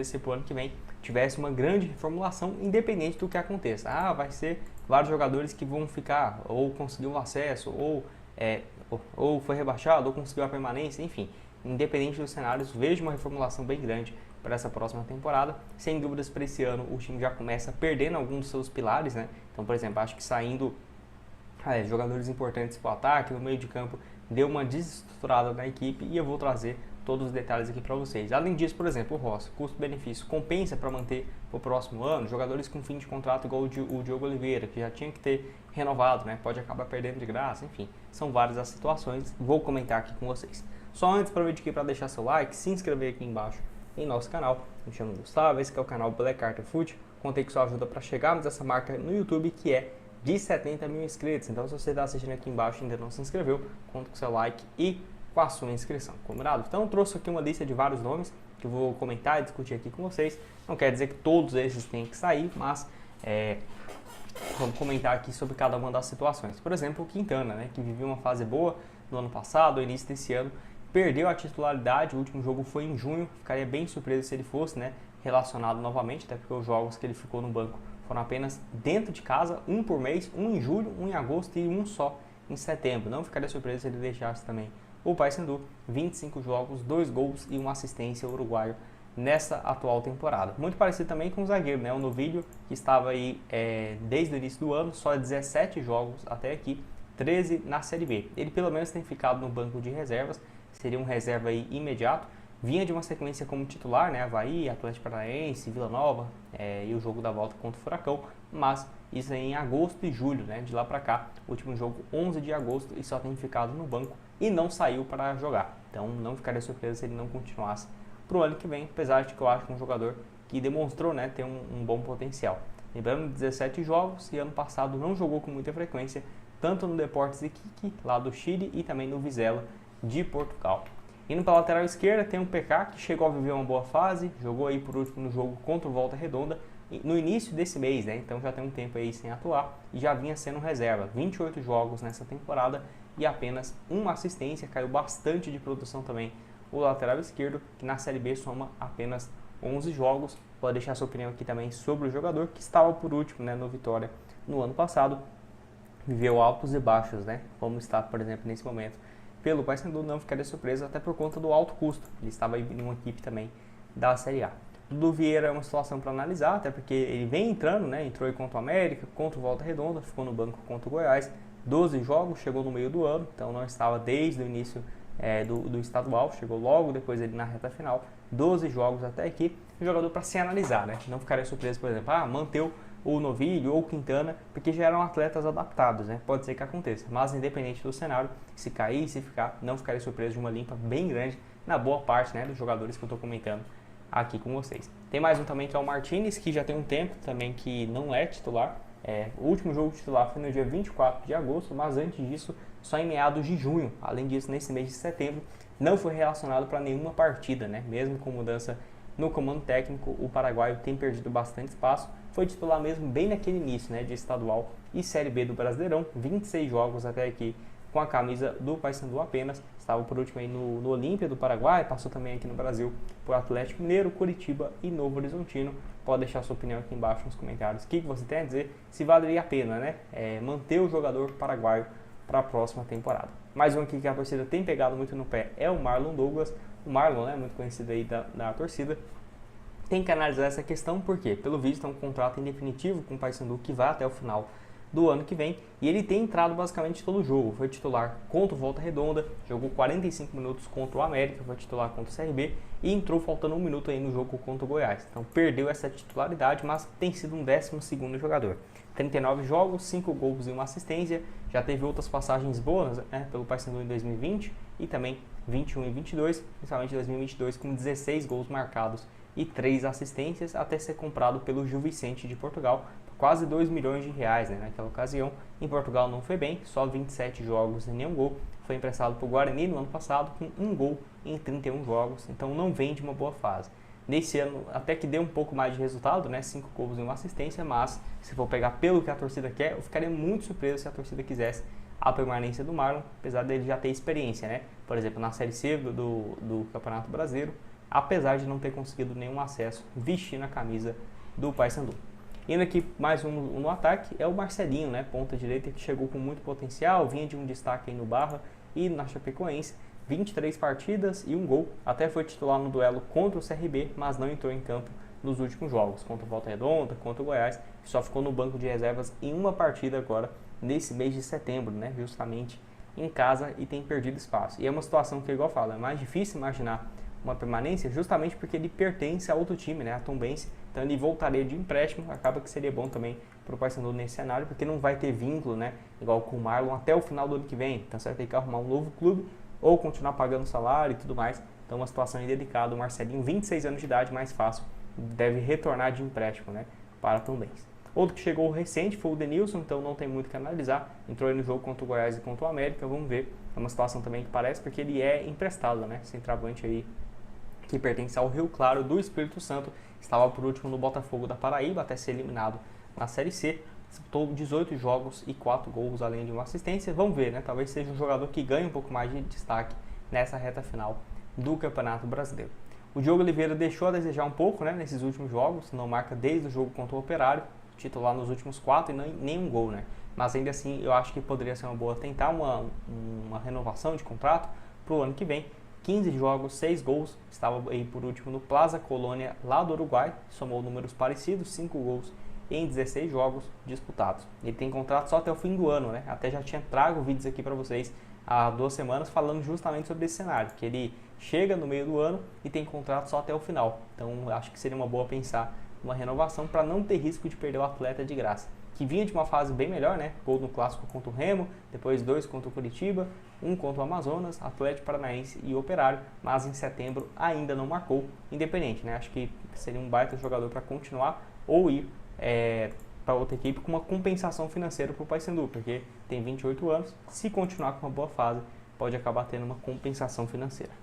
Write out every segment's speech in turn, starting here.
se pro ano que vem tivesse uma grande reformulação, independente do que aconteça. Vai ser vários jogadores que vão ficar, ou conseguiu o acesso, ou foi rebaixado, ou conseguiu a permanência, enfim. Independente dos cenários, vejo uma reformulação bem grande para essa próxima temporada. Sem dúvidas, para esse ano, o time já começa perdendo alguns dos seus pilares, né? Então, por exemplo, acho que saindo jogadores importantes para o ataque, no meio de campo, deu uma desestruturada na equipe e eu vou trazer todos os detalhes aqui para vocês. Além disso, por exemplo, o Rossi, custo-benefício, compensa para manter para o próximo ano, jogadores com fim de contrato igual o Diogo Oliveira, que já tinha que ter renovado, né? Pode acabar perdendo de graça, enfim, são várias as situações, vou comentar aqui com vocês. Só antes, aproveite aqui para deixar seu like, se inscrever aqui embaixo em nosso canal. Me chamo Gustavo, esse que é o canal Black Carter Foot. Contei com sua ajuda para chegarmos a essa marca no YouTube, que é de 70 mil inscritos. Então, se você está assistindo aqui embaixo e ainda não se inscreveu, conta com seu like e com a sua inscrição, combinado? Então, eu trouxe aqui uma lista de vários nomes que eu vou comentar e discutir aqui com vocês. Não quer dizer que todos esses têm que sair, mas vamos comentar aqui sobre cada uma das situações. Por exemplo, o Quintana, né, que viveu uma fase boa no ano passado, no início desse ano, perdeu a titularidade, o último jogo foi em junho, ficaria bem surpreso se ele fosse, né, relacionado novamente, até porque os jogos que ele ficou no banco foram apenas dentro de casa, um por mês, um em julho, um em agosto e um só em setembro. Não ficaria surpreso se ele deixasse também o Paysandu, 25 jogos, 2 gols e uma assistência uruguaio nessa atual temporada. Muito parecido também com o zagueiro, né, o Novilho, que estava aí desde o início do ano, só 17 jogos até aqui, 13 na Série B. Ele pelo menos tem ficado no banco de reservas, seria um reserva aí imediato. Vinha de uma sequência como titular, né, Avaí, Atlético Paranaense, Vila Nova e o jogo da volta contra o Furacão, mas isso aí em agosto e julho, né, de lá para cá, último jogo 11 de agosto e só tem ficado no banco e não saiu para jogar. Então não ficaria surpreso se ele não continuasse para o ano que vem, apesar de que eu acho que é um jogador que demonstrou, né, ter um bom potencial. Lembrando, 17 jogos e ano passado não jogou com muita frequência, tanto no Deportes Iquique, lá do Chile, e também no Vizela, de Portugal. Indo para a lateral esquerda, tem um PK que chegou a viver uma boa fase, jogou aí por último no jogo contra o Volta Redonda no início desse mês, né? Então já tem um tempo aí sem atuar e já vinha sendo reserva. 28 jogos nessa temporada e apenas uma assistência, caiu bastante de produção também o lateral esquerdo, que na Série B soma apenas 11 jogos. Pode deixar sua opinião aqui também sobre o jogador que estava por último, né, no Vitória no ano passado, viveu altos e baixos, né? Como está, por exemplo, nesse momento. Pelo Paysandu, não ficaria surpreso, até por conta do alto custo. Ele estava em uma equipe também da Série A. Dudu Vieira é uma situação para analisar, até porque ele vem entrando, né? Entrou aí contra o América, contra o Volta Redonda, ficou no banco contra o Goiás. 12 jogos, chegou no meio do ano, então não estava desde o início do estadual, chegou logo depois ele na reta final. 12 jogos até aqui, um jogador para se analisar, né? Não ficaria surpreso, por exemplo, manteu o Novilho ou o Quintana, porque já eram atletas adaptados, né? Pode ser que aconteça, mas independente do cenário, se cair, se ficar, não ficaria surpreso de uma limpa bem grande na boa parte, né, dos jogadores que eu estou comentando aqui com vocês. Tem mais um também que é o Martinez, que já tem um tempo também que não é titular. O último jogo titular foi no dia 24 de agosto, mas antes disso, só em meados de junho. Além disso, nesse mês de setembro, não foi relacionado para nenhuma partida, né? Mesmo com mudança no comando técnico, o paraguaio tem perdido bastante espaço. Foi titular mesmo bem naquele início, né, de estadual e Série B do Brasileirão, 26 jogos até aqui com a camisa do Paysandu apenas. Estava por último aí no Olímpia do Paraguai, passou também aqui no Brasil por Atlético Mineiro, Curitiba e Novo Horizontino. Pode deixar sua opinião aqui embaixo nos comentários. O que você tem a dizer, se valeria a pena, né, manter o jogador paraguaio para a próxima temporada. Mais um aqui que a torcida tem pegado muito no pé é o Marlon Douglas. O Marlon, né, muito conhecido aí da torcida. Tem que analisar essa questão porque, pelo visto, é um contrato em definitivo com o Paysandu que vai até o final do ano que vem, e ele tem entrado basicamente todo o jogo. Foi titular contra o Volta Redonda, jogou 45 minutos contra o América, foi titular contra o CRB e entrou faltando um minuto aí no jogo contra o Goiás. Então perdeu essa titularidade, mas tem sido um 12º jogador. 39 jogos, 5 gols e uma assistência. Já teve outras passagens boas, né, pelo Paysandu em 2020 e também 21 e 22, principalmente 2022 com 16 gols marcados e 3 assistências, até ser comprado pelo Gil Vicente de Portugal, quase 2 milhões de reais, né, naquela ocasião. Em Portugal não foi bem, só 27 jogos e nenhum gol. Foi emprestado para o Guarani no ano passado com 1 gol em 31 jogos, então não vem de uma boa fase. Nesse ano até que deu um pouco mais de resultado, né, 5 gols e uma assistência, mas se for pegar pelo que a torcida quer, eu ficaria muito surpreso se a torcida quisesse a permanência do Marlon, apesar dele já ter experiência, né? Por exemplo, na Série C do Campeonato Brasileiro, apesar de não ter conseguido nenhum acesso vestindo a camisa do Paysandu. Indo aqui mais um no ataque é o Marcelinho, né, ponta direita, que chegou com muito potencial, vinha de um destaque aí no Barra e na Chapecoense, 23 partidas e um gol, até foi titular no duelo contra o CRB, mas não entrou em campo nos últimos jogos, contra o Volta Redonda, contra o Goiás, só ficou no banco de reservas em uma partida agora, nesse mês de setembro, né, justamente em casa, e tem perdido espaço. E é uma situação que, igual eu falo, é mais difícil imaginar uma permanência justamente porque ele pertence a outro time, né, a Tombense, então ele voltaria de empréstimo, acaba que seria bom também para o Paysandu nesse cenário, porque não vai ter vínculo, né, igual com o Marlon até o final do ano que vem, então você vai ter que arrumar um novo clube ou continuar pagando salário e tudo mais, então uma situação delicada. O Marcelinho, 26 anos de idade, mais fácil, deve retornar de empréstimo, né, para a Tombense. Outro que chegou recente foi o Denilson, então não tem muito o que analisar, entrou aí no jogo contra o Goiás e contra o América, vamos ver, é uma situação também que parece, porque ele é emprestado, né, centroavante aí, que pertence ao Rio Claro do Espírito Santo, estava por último no Botafogo da Paraíba, até ser eliminado na Série C, disputou 18 jogos e 4 gols, além de uma assistência. Vamos ver, né? Talvez seja um jogador que ganhe um pouco mais de destaque nessa reta final do Campeonato Brasileiro. O Diogo Oliveira deixou a desejar um pouco, né, nesses últimos jogos, não marca desde o jogo contra o Operário, titular nos últimos 4 e nenhum gol, né? Mas ainda assim, eu acho que poderia ser uma boa tentar uma renovação de contrato para o ano que vem. 15 jogos, 6 gols, estava aí por último no Plaza Colônia, lá do Uruguai, somou números parecidos, 5 gols em 16 jogos disputados. Ele tem contrato só até o fim do ano, né? Até já tinha trago vídeos aqui para vocês há 2 semanas falando justamente sobre esse cenário, que ele chega no meio do ano e tem contrato só até o final. Então acho que seria uma boa pensar uma renovação para não ter risco de perder o atleta de graça, que vinha de uma fase bem melhor, né? Gol no clássico contra o Remo, depois 2 contra o Curitiba, 1 contra o Amazonas, Atlético Paranaense e Operário, mas em setembro ainda não marcou, independente, né? Acho que seria um baita jogador para continuar ou ir para outra equipe com uma compensação financeira para o Paysandu, porque tem 28 anos, se continuar com uma boa fase, pode acabar tendo uma compensação financeira.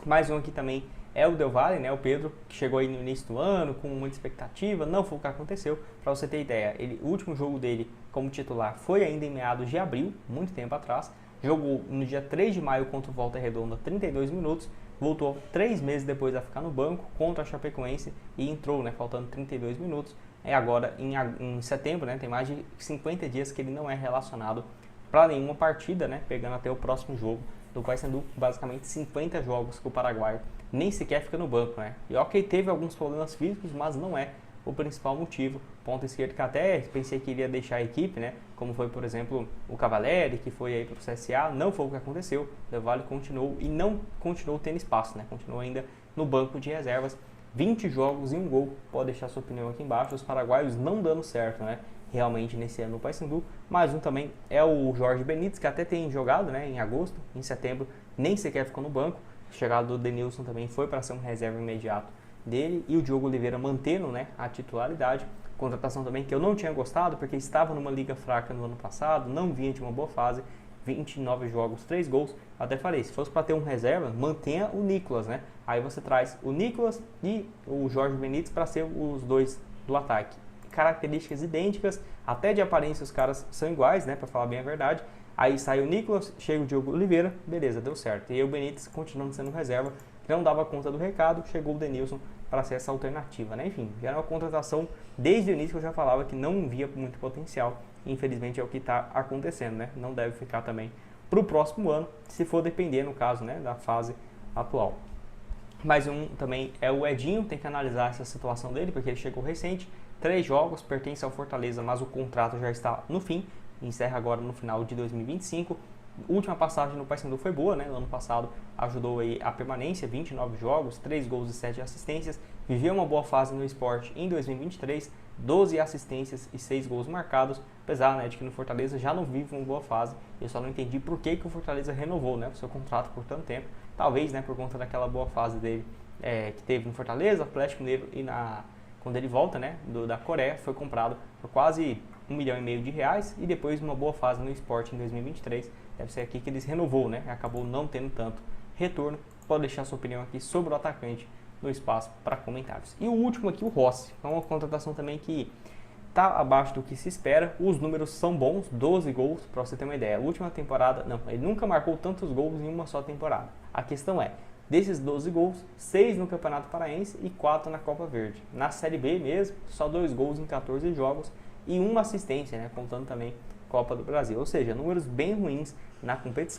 Mais um aqui também é o Del Valle, né, o Pedro, que chegou aí no início do ano com muita expectativa, não foi o que aconteceu. Para você ter ideia, o último jogo dele como titular foi ainda em meados de abril, muito tempo atrás, jogou no dia 3 de maio contra o Volta Redonda 32 minutos, voltou 3 meses depois a ficar no banco contra a Chapecoense e entrou, né, faltando 32 minutos. Agora em setembro, né, tem mais de 50 dias que ele não é relacionado para nenhuma partida, né, pegando até o próximo jogo do Paysandu, basicamente 50 jogos que o paraguaio nem sequer fica no banco, né? E ok, teve alguns problemas físicos, mas não é o principal motivo. Ponto esquerdo que até pensei que iria deixar a equipe, né? Como foi, por exemplo, o Cavalieri, que foi aí para o CSA, não foi o que aconteceu. O Del Valle continuou e não continuou tendo espaço, né? Continuou ainda no banco de reservas. 20 jogos e um gol, pode deixar sua opinião aqui embaixo. Os paraguaios não dando certo, né? Realmente nesse ano no Paysandu. Mais um também é o Jorge Benítez, que até tem jogado, né, em agosto, em setembro, nem sequer ficou no banco. A chegada do Denilson também foi para ser um reserva imediato dele, e o Diogo Oliveira mantendo, né, a titularidade. Contratação também que eu não tinha gostado, porque estava numa liga fraca no ano passado, não vinha de uma boa fase, 29 jogos, 3 gols. Até falei, se fosse para ter um reserva, mantenha o Nicolas, né? Aí você traz o Nicolas e o Jorge Benítez para ser os dois do ataque. Características idênticas, até de aparência os caras são iguais, né, para falar bem a verdade. Aí sai o Nicolas, chega o Diogo Oliveira, beleza, deu certo. E aí o Benítez continuando sendo reserva, não dava conta do recado, chegou o Denilson para ser essa alternativa, né? Enfim, já era uma contratação desde o início que eu já falava que não via muito potencial. Infelizmente é o que está acontecendo, né? Não deve ficar também para o próximo ano, se for depender, no caso, né, da fase atual. Mais um também é o Edinho, tem que analisar essa situação dele, porque ele chegou recente, 3 jogos, pertence ao Fortaleza, mas o contrato já está no fim, encerra agora no final de 2025. Última passagem no Paysandu foi boa, né? No ano passado ajudou aí a permanência, 29 jogos, 3 gols e 7 assistências. Viveu uma boa fase no esporte em 2023, 12 assistências e 6 gols marcados. Apesar, né, de que no Fortaleza já não vive uma boa fase. Eu só não entendi por que o Fortaleza renovou, né, o seu contrato por tanto tempo. Talvez, né, por conta daquela boa fase dele que teve no Fortaleza, Atlético Mineiro, e quando ele volta, né, da Coreia, foi comprado por quase R$1,5 milhão e depois uma boa fase no esporte em 2023. Deve ser aqui que eles renovou, né? Acabou não tendo tanto retorno. Pode deixar sua opinião aqui sobre o atacante no espaço para comentários. E o último aqui, o Rossi. É uma contratação também que está abaixo do que se espera. Os números são bons, 12 gols, para você ter uma ideia. A última temporada, não, ele nunca marcou tantos gols em uma só temporada. A questão é, Desses 12 gols, 6 no Campeonato Paraense e 4 na Copa Verde. Na Série B mesmo, só 2 gols em 14 jogos e uma assistência, né, contando também Copa do Brasil. Ou seja, números bem ruins na competição.